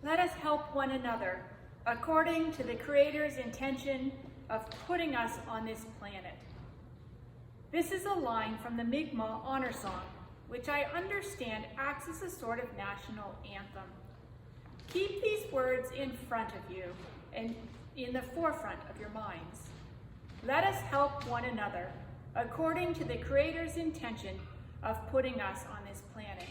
Let us help one another according to the Creator's intention of putting us on this planet. This is a line from the Mi'kmaq Honor Song, which I understand acts as a sort of national anthem. Keep these words in front of you and in the forefront of your minds. Let us help one another according to the Creator's intention of putting us on this planet.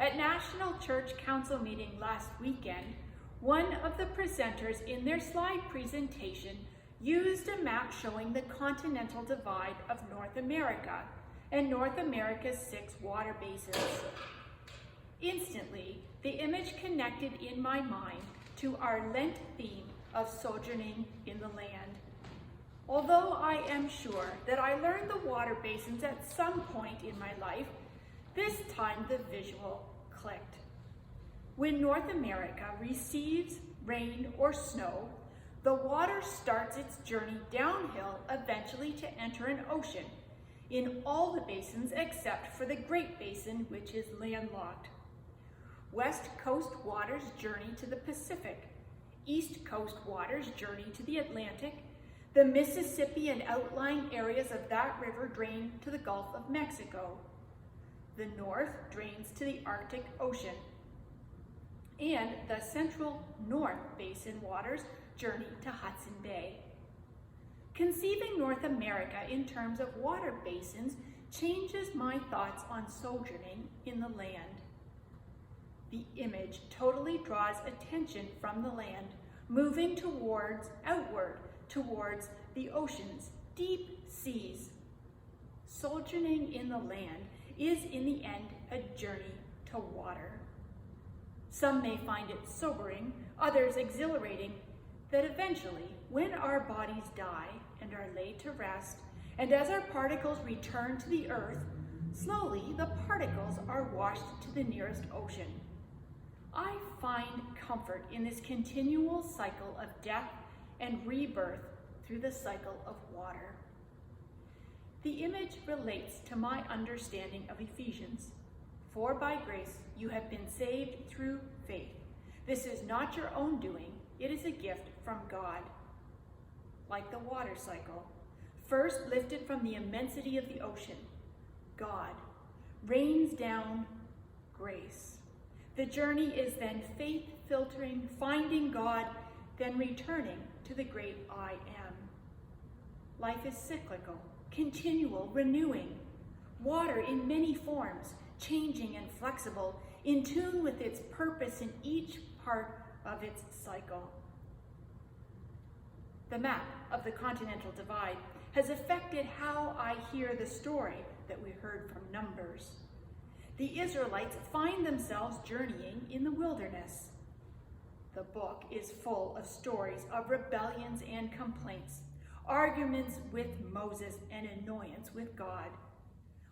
At National Church Council meeting last weekend, one of the presenters in their slide presentation used a map showing the continental divide of North America and North America's 6 water basins. Instantly, the image connected in my mind to our Lent theme of sojourning in the land. Although I am sure that I learned the water basins at some point in my life, this time the visual clicked. When North America receives rain or snow, the water starts its journey downhill, eventually to enter an ocean, in all the basins except for the Great Basin, which is landlocked. West Coast waters journey to the Pacific. East Coast waters journey to the Atlantic. The Mississippi and outlying areas of that river drain to the Gulf of Mexico. The North drains to the Arctic Ocean. And the Central North Basin waters journey to Hudson Bay. Conceiving North America in terms of water basins changes my thoughts on sojourning in the land. The image totally draws attention from the land, moving outward towards the oceans, deep seas. Sojourning in the land is in the end a journey to water. Some may find it sobering, others exhilarating, that eventually, when our bodies die and are laid to rest, and as our particles return to the earth, slowly the particles are washed to the nearest ocean. I find comfort in this continual cycle of death and rebirth through the cycle of water. The image relates to my understanding of Ephesians. For by grace you have been saved through faith. This is not your own doing, it is a gift from God. Like the water cycle, first lifted from the immensity of the ocean, God rains down grace. The journey is then faith filtering, finding God, then returning to the great I am. Life is cyclical, continual, renewing. Water in many forms, changing and flexible, in tune with its purpose in each part of its cycle. The map of the continental divide has affected how I hear the story that we heard from Numbers. The Israelites find themselves journeying in the wilderness. The book is full of stories of rebellions and complaints, arguments with Moses and annoyance with God.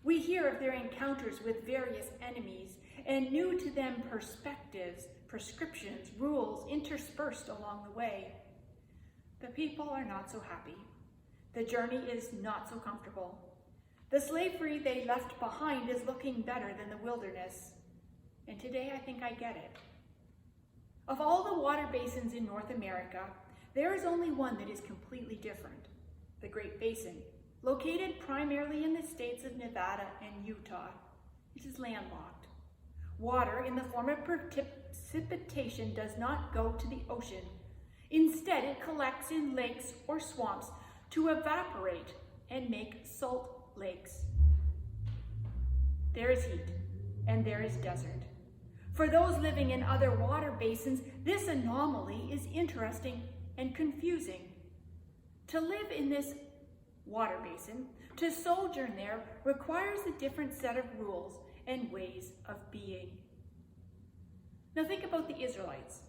We hear of their encounters with various enemies and new to them perspectives, prescriptions, rules interspersed along the way. The people are not so happy. The journey is not so comfortable. The slavery they left behind is looking better than the wilderness. And today I think I get it. Of all the water basins in North America, there is only one that is completely different, the Great Basin, located primarily in the states of Nevada and Utah. It is landlocked. Water in the form of precipitation does not go to the ocean. Instead, it collects in lakes or swamps to evaporate and make salt lakes. There is heat and there is desert. For those living in other water basins, this anomaly is interesting and confusing. To live in this water basin, to sojourn there, requires a different set of rules and ways of being. Now think about the Israelites.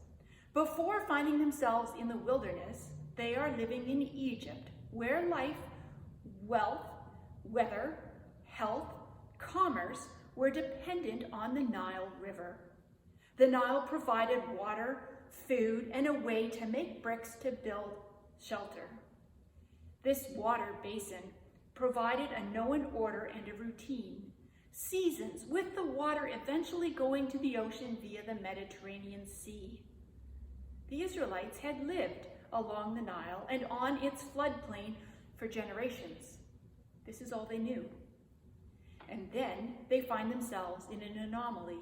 Before finding themselves in the wilderness, they are living in Egypt, where life, wealth, weather, health, commerce were dependent on the Nile River. The Nile provided water, food, and a way to make bricks to build shelter. This water basin provided a known order and a routine. seasons, with the water eventually going to the ocean via the Mediterranean Sea. The Israelites had lived along the Nile and on its floodplain for generations. This is all they knew. And then they find themselves in an anomaly.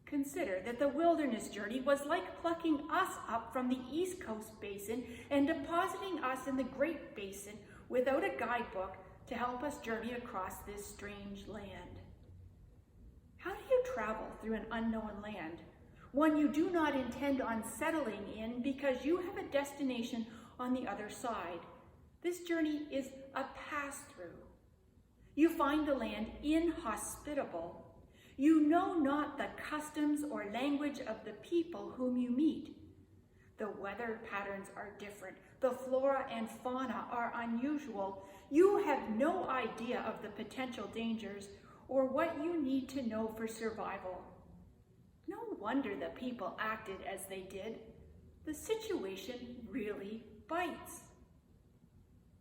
Consider that the wilderness journey was like plucking us up from the East Coast Basin and depositing us in the Great Basin without a guidebook to help us journey across this strange land. How do you travel through an unknown land, one you do not intend on settling in because you have a destination on the other side? This journey is a pass-through. You find the land inhospitable. You know not the customs or language of the people whom you meet. The weather patterns are different. The flora and fauna are unusual. You have no idea of the potential dangers or what you need to know for survival. No wonder the people acted as they did. The situation really bites.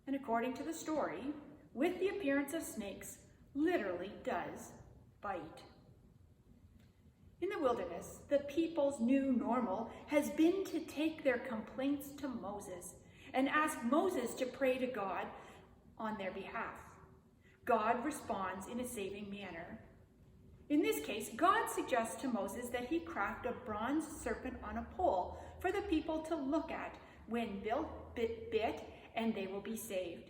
And according to the story, with the appearance of snakes, literally does bite. In the wilderness, the people's new normal has been to take their complaints to Moses and ask Moses to pray to God on their behalf. God responds in a saving manner. In this case, God suggests to Moses that he craft a bronze serpent on a pole for the people to look at when bit, and they will be saved.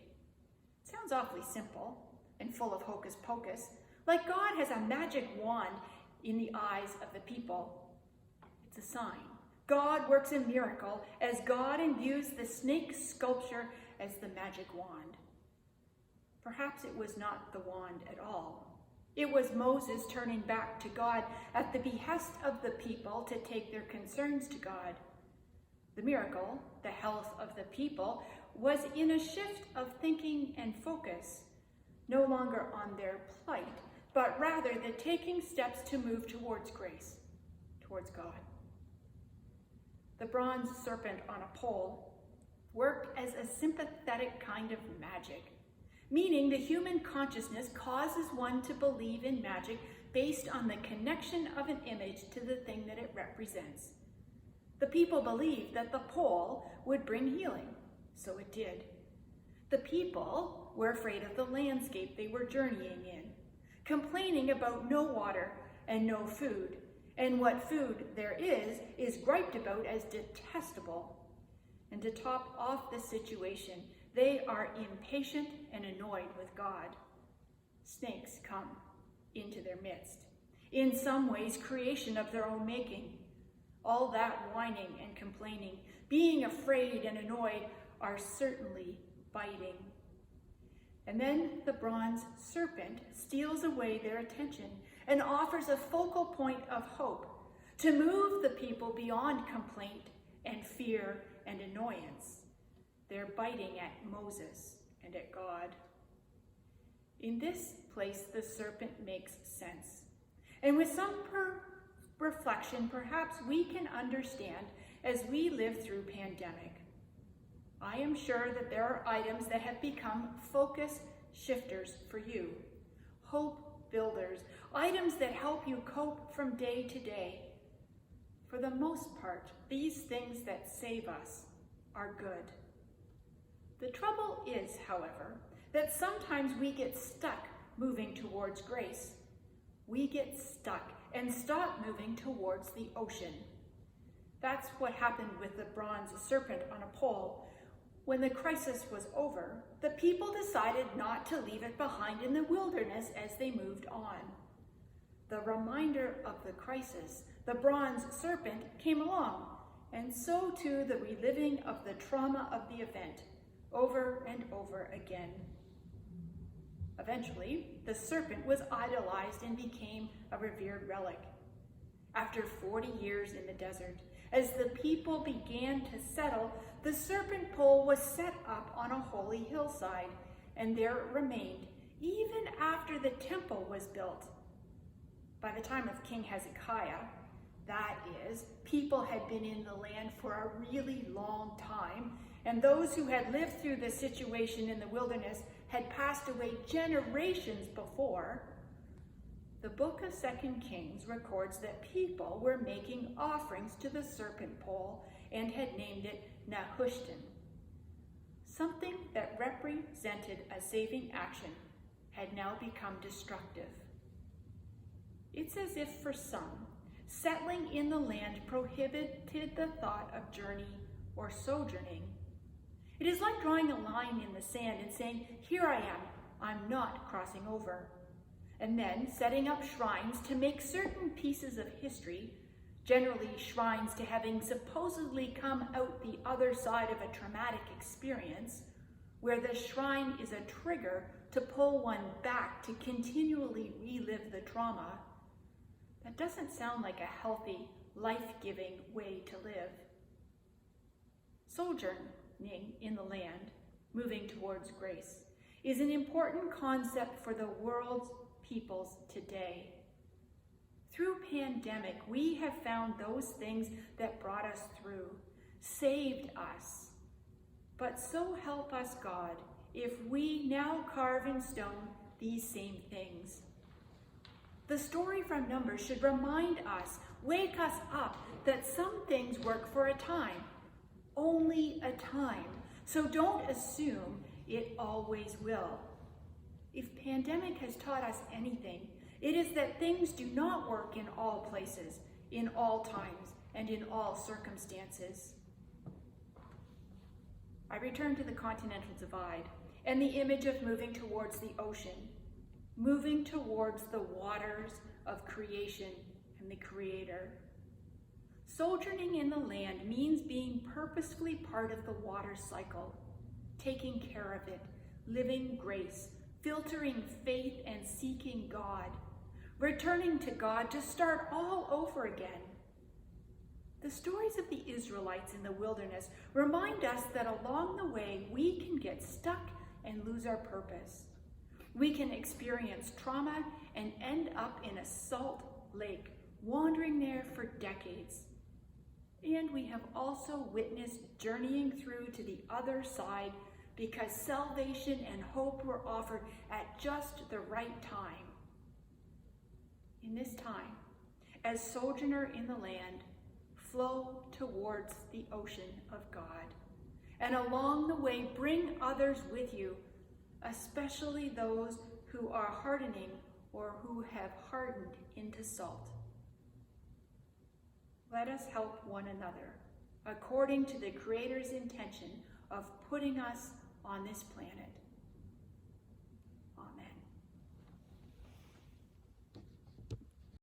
It sounds awfully simple and full of hocus pocus, like God has a magic wand in the eyes of the people. It's a sign. God works a miracle as God imbues the snake sculpture as the magic wand. Perhaps it was not the wand at all. It was Moses turning back to God at the behest of the people to take their concerns to God. The miracle, the health of the people, was in a shift of thinking and focus, no longer on their plight, but rather the taking steps to move towards grace, towards God. The bronze serpent on a pole worked as a sympathetic kind of magic, meaning the human consciousness causes one to believe in magic based on the connection of an image to the thing that it represents. The people believed that the pole would bring healing, so it did. The people were afraid of the landscape they were journeying in, complaining about no water and no food, and what food there is griped about as detestable. And to top off the situation, they are impatient and annoyed with God. Snakes come into their midst, in some ways creation of their own making. All that whining and complaining, being afraid and annoyed, are certainly biting. And then the bronze serpent steals away their attention and offers a focal point of hope to move the people beyond complaint and fear and annoyance. They're biting at Moses and at God. In this place, the serpent makes sense. And with some reflection, perhaps we can understand as we live through pandemic. I am sure that there are items that have become focus shifters for you, hope builders, items that help you cope from day to day. For the most part, these things that save us are good. The trouble is, however, that sometimes we get stuck moving towards grace. We get stuck and stop moving towards the ocean. That's what happened with the bronze serpent on a pole. When the crisis was over, the people decided not to leave it behind in the wilderness as they moved on. The reminder of the crisis, the bronze serpent, came along, and so too the reliving of the trauma of the event, over and over again. Eventually, the serpent was idolized and became a revered relic. After 40 years in the desert, as the people began to settle, the serpent pole was set up on a holy hillside, and there it remained even after the temple was built. By the time of King Hezekiah, that is, people had been in the land for a really long time, and those who had lived through the situation in the wilderness had passed away generations before. The book of 2 Kings records that people were making offerings to the serpent pole and had named it Nehushtan. Something that represented a saving action had now become destructive. It's as if for some, settling in the land prohibited the thought of journey or sojourning. It is like drawing a line in the sand and saying, "Here I am, I'm not crossing over." And then setting up shrines to make certain pieces of history, generally shrines to having supposedly come out the other side of a traumatic experience, where the shrine is a trigger to pull one back to continually relive the trauma. That doesn't sound like a healthy, life-giving way to live. Sojourning in the land, moving towards grace, is an important concept for the world's peoples today. Through pandemic, we have found those things that brought us through, saved us. But so help us, God, if we now carve in stone these same things. The story from Numbers should remind us, wake us up, that some things work for a time, only a time. So don't assume it always will. If pandemic has taught us anything, it is that things do not work in all places, in all times, and in all circumstances. I return to the continental divide and the image of moving towards the ocean, moving towards the waters of creation and the Creator. Sojourning in the land means being purposefully part of the water cycle, taking care of it, living grace, filtering faith and seeking God, returning to God to start all over again. The stories of the Israelites in the wilderness remind us that along the way we can get stuck and lose our purpose. We can experience trauma and end up in a salt lake, wandering there for decades. And we have also witnessed journeying through to the other side because salvation and hope were offered at just the right time. In this time, as sojourner in the land, flow towards the ocean of God, and along the way bring others with you, especially those who are hardening or who have hardened into salt. Let us help one another according to the Creator's intention of putting us on this planet.